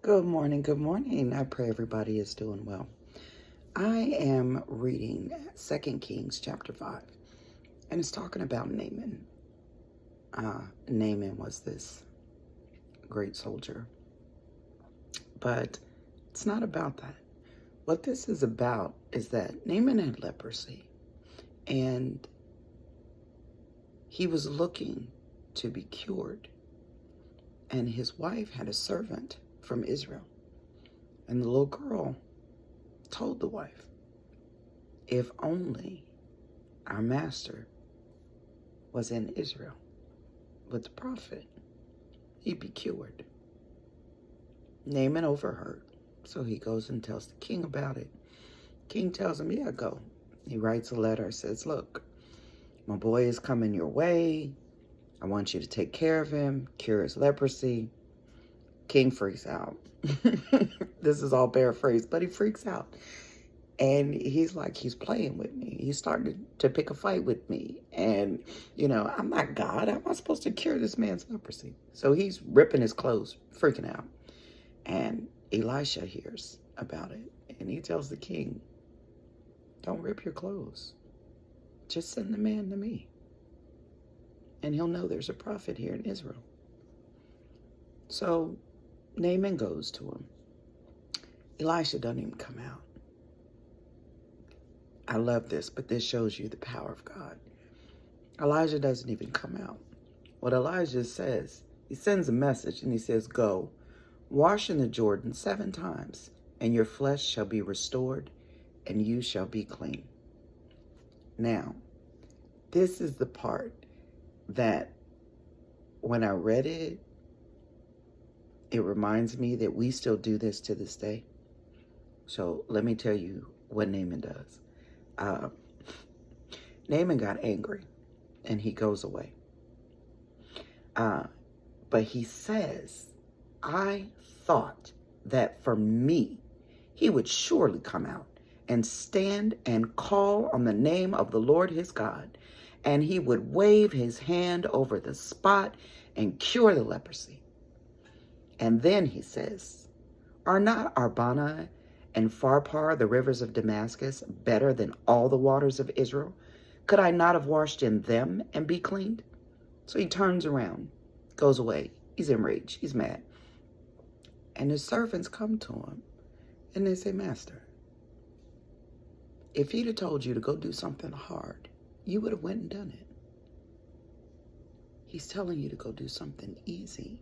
Good morning. Good morning. I pray everybody is doing well. I am reading 2 Kings chapter 5, and it's talking about Naaman. Naaman was this great soldier, but it's not about that. What this is about is that Naaman had leprosy, and he was looking to be cured, and his wife had a servant from Israel, and the little girl told the wife, if only our master was in Israel with the prophet, he'd be cured. Naaman overheard, so he goes and tells the king about it. King tells him, yeah, go. He writes a letter, says, look, my boy is coming your way. I want you to take care of him, cure his leprosy. King freaks out. This is all paraphrased, but he freaks out. And he's like, he's playing with me. He's starting to pick a fight with me. And, I'm not God. How am I supposed to cure this man's leprosy? So he's ripping his clothes, freaking out. And Elisha hears about it. And he tells the king, don't rip your clothes. Just send the man to me. And he'll know there's a prophet here in Israel. So Naaman goes to him. Elisha doesn't even come out. I love this, but this shows you the power of God. Elijah doesn't even come out. What Elijah says, he sends a message and he says, go, wash in the Jordan 7 times, and your flesh shall be restored, and you shall be clean. Now, this is the part that when I read it, it reminds me that we still do this to this day. So let me tell you what Naaman does. Naaman got angry and he goes away. But he says, I thought that for me, he would surely come out and stand and call on the name of the Lord his God, and he would wave his hand over the spot and cure the leprosy. And then he says, are not Abana and Pharpar, the rivers of Damascus, better than all the waters of Israel? Could I not have washed in them and be cleaned? So he turns around, goes away. He's enraged. He's mad. And his servants come to him and they say, Master, if he'd have told you to go do something hard, you would have went and done it. He's telling you to go do something easy.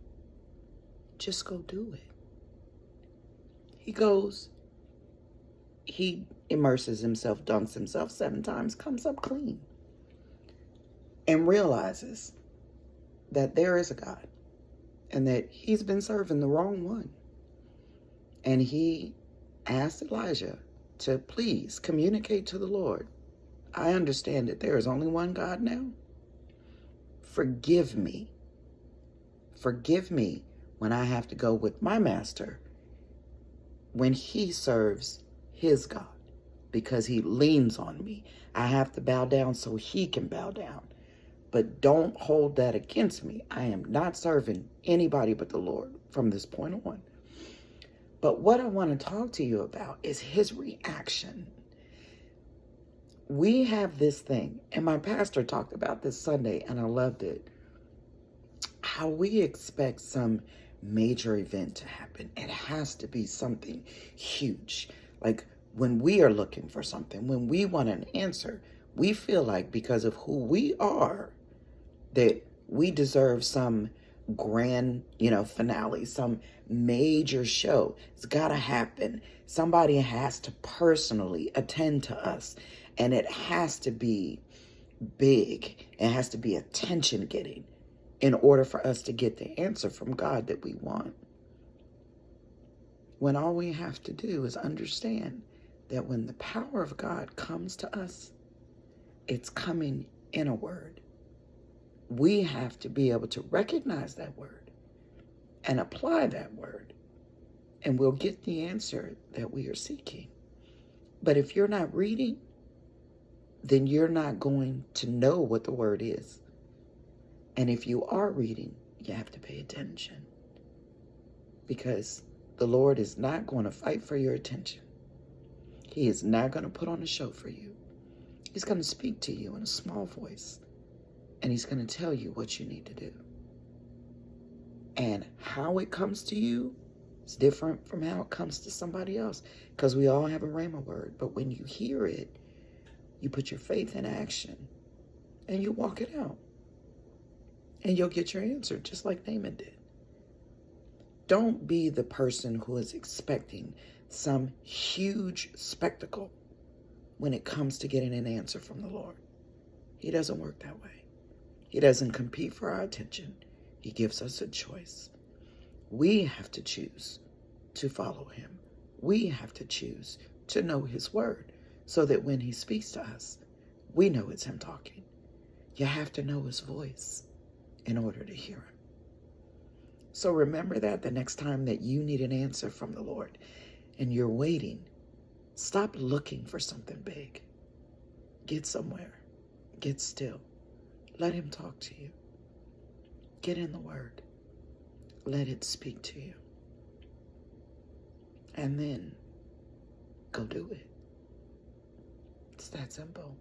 Just go do it. He goes, he immerses himself, dunks himself 7 times, comes up clean, and realizes that there is a God and that he's been serving the wrong one. And he asked Elijah to please communicate to the Lord. I understand that there is only one God now. Forgive me. Forgive me when I have to go with my master when he serves his God, because he leans on me. I have to bow down so he can bow down. But don't hold that against me. I am not serving anybody but the Lord from this point on. But what I want to talk to you about is his reaction. We have this thing, and my pastor talked about this Sunday, and I loved it, how we expect some major event to happen. It has to be something huge. Like when we are looking for something, when we want an answer, we feel like because of who we are, that we deserve some grand, finale, some major show. It's got to happen. Somebody has to personally attend to us, and it has to be big. It has to be attention getting in order for us to get the answer from God that we want. When all we have to do is understand that when the power of God comes to us, it's coming in a word. We have to be able to recognize that word and apply that word, and we'll get the answer that we are seeking. But if you're not reading, then you're not going to know what the word is. And if you are reading, you have to pay attention, because The Lord is not going to fight for your attention. He is not going to put on a show for you. He's going to speak to you in a small voice, and he's going to tell you what you need to do. And how it comes to you is different from how it comes to somebody else, because we all have a rhema word. But when you hear it, you put your faith in action, and you walk it out. And you'll get your answer, just like Naaman did. Don't be the person who is expecting some huge spectacle when it comes to getting an answer from the Lord. He doesn't work that way. He doesn't compete for our attention. He gives us a choice. We have to choose to follow him. We have to choose to know his word so that when he speaks to us, we know it's him talking. You have to know his voice in order to hear him. So remember that the next time that you need an answer from the Lord and you're waiting, stop looking for something big. Get somewhere. Get still. Let him talk to you. Get in the word. Let it speak to you. And then go do it. It's that simple.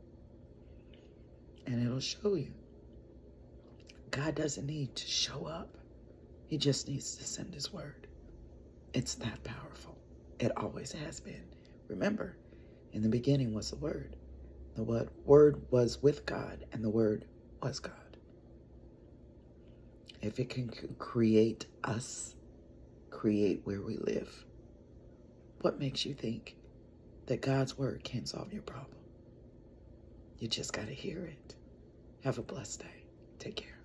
And it'll show you. God doesn't need to show up. He just needs to send his word. It's that powerful. It always has been. Remember, in the beginning was the word. The word was with God, and the word was God. If it can create us, create where we live, what makes you think that God's word can't solve your problem? You just got to hear it. Have a blessed day. Take care.